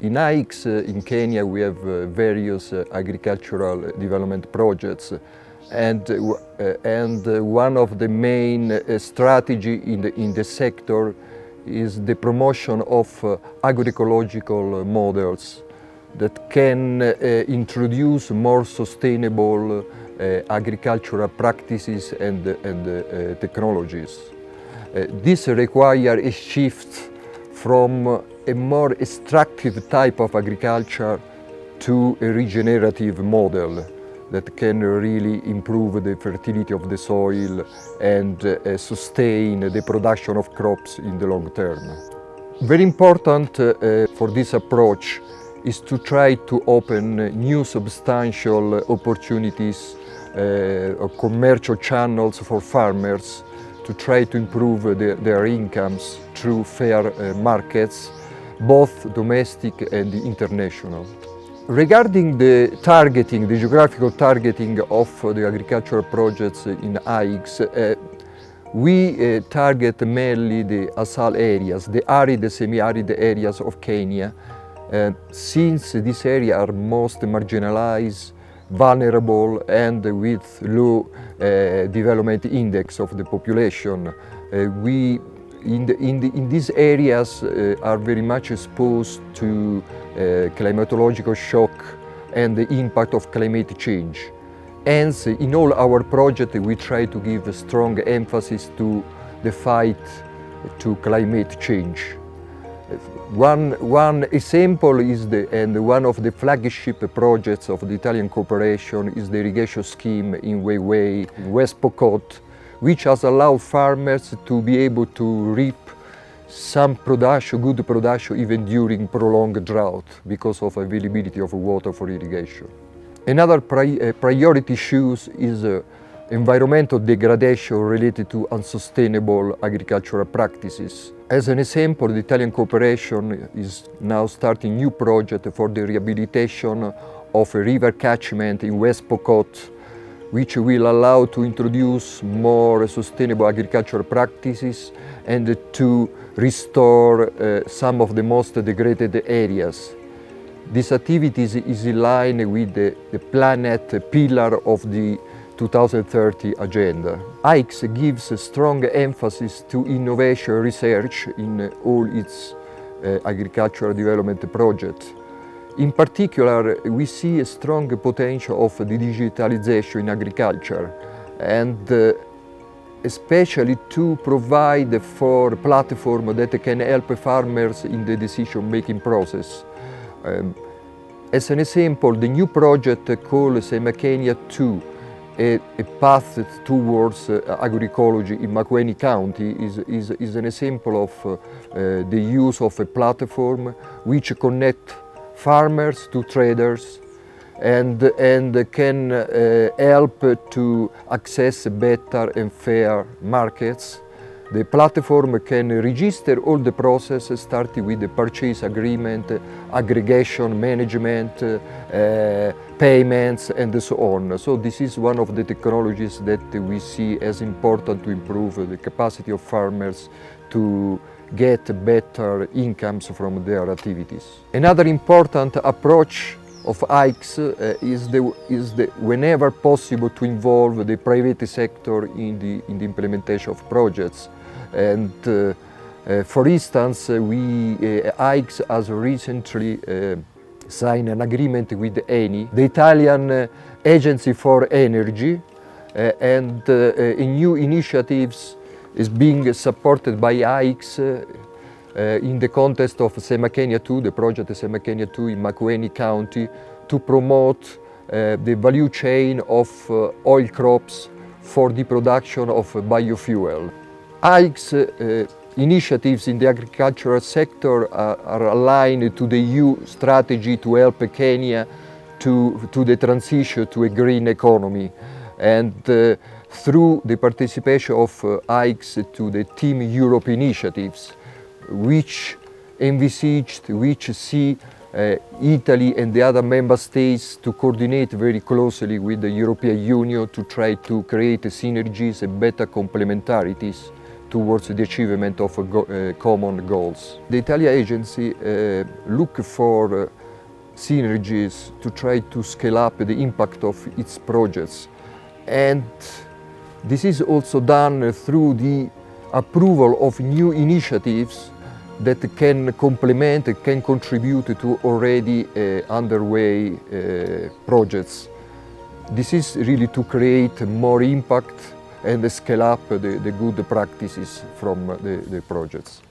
In AICS in Kenya we have various agricultural development projects, and one of the main strategy in the sector is the promotion of agroecological models that can introduce more sustainable agricultural practices and technologies. This requires a shift from a more extractive type of agriculture to a regenerative model that can really improve the fertility of the soil and sustain the production of crops in the long term. Very important for this approach is to try to open new substantial opportunities or commercial channels for farmers to try to improve their incomes through fair markets, both domestic and international. Regarding the targeting, the geographical targeting of the agricultural projects in AICS, we target mainly the ASAL areas, the arid, semi-arid areas of Kenya, since these areas are most marginalized, vulnerable, and with low development index of the population. We in these areas are very much exposed to climatological shock and the impact of climate change. Hence, in all our projects, we try to give a strong emphasis to the fight to climate change. One example is one of the flagship projects of the Italian cooperation is the irrigation scheme in Weiwei, West Pokot, which has allowed farmers to be able to reap some production, good production, even during prolonged drought because of availability of water for irrigation. Another priority issue is environmental degradation related to unsustainable agricultural practices. As an example, the Italian cooperation is now starting new project for the rehabilitation of a river catchment in West Pokot, which will allow to introduce more sustainable agricultural practices and to restore some of the most degraded areas. This activity is in line with the planet pillar of the 2030 agenda. AICS gives a strong emphasis to innovation research in all its agricultural development projects. In particular, we see a strong potential of the digitalization in agriculture, and especially to provide for a platform that can help farmers in the decision-making process. As an example, the new project called Kenya 2, a path towards agroecology in Makueni County is an example of the use of a platform which connects farmers to traders and can help to access better and fair markets. The platform can register all the processes, starting with the purchase agreement, aggregation, management, payments, and so on. So this is one of the technologies that we see as important to improve the capacity of farmers to get better incomes from their activities. Another important approach of AICS is whenever possible to involve the private sector in the implementation of projects. And for instance, AICS has recently signed an agreement with ENI, the Italian Agency for Energy, and a new initiatives is being supported by AICS in the context of Kenya 2, the project Kenya 2 in Makueni County, to promote the value chain of oil crops for the production of biofuel. AICS initiatives in the agricultural sector are aligned to the EU strategy to help Kenya to the transition to a green economy, and through the participation of AICS to the Team Europe initiatives, which see Italy and the other member states to coordinate very closely with the European Union to try to create synergies and better complementarities towards the achievement of common goals. The Italian agency look for synergies to try to scale up the impact of its projects, and this is also done through the approval of new initiatives that can complement, can contribute to already underway projects. This is really to create more impact and scale up the good practices from the projects.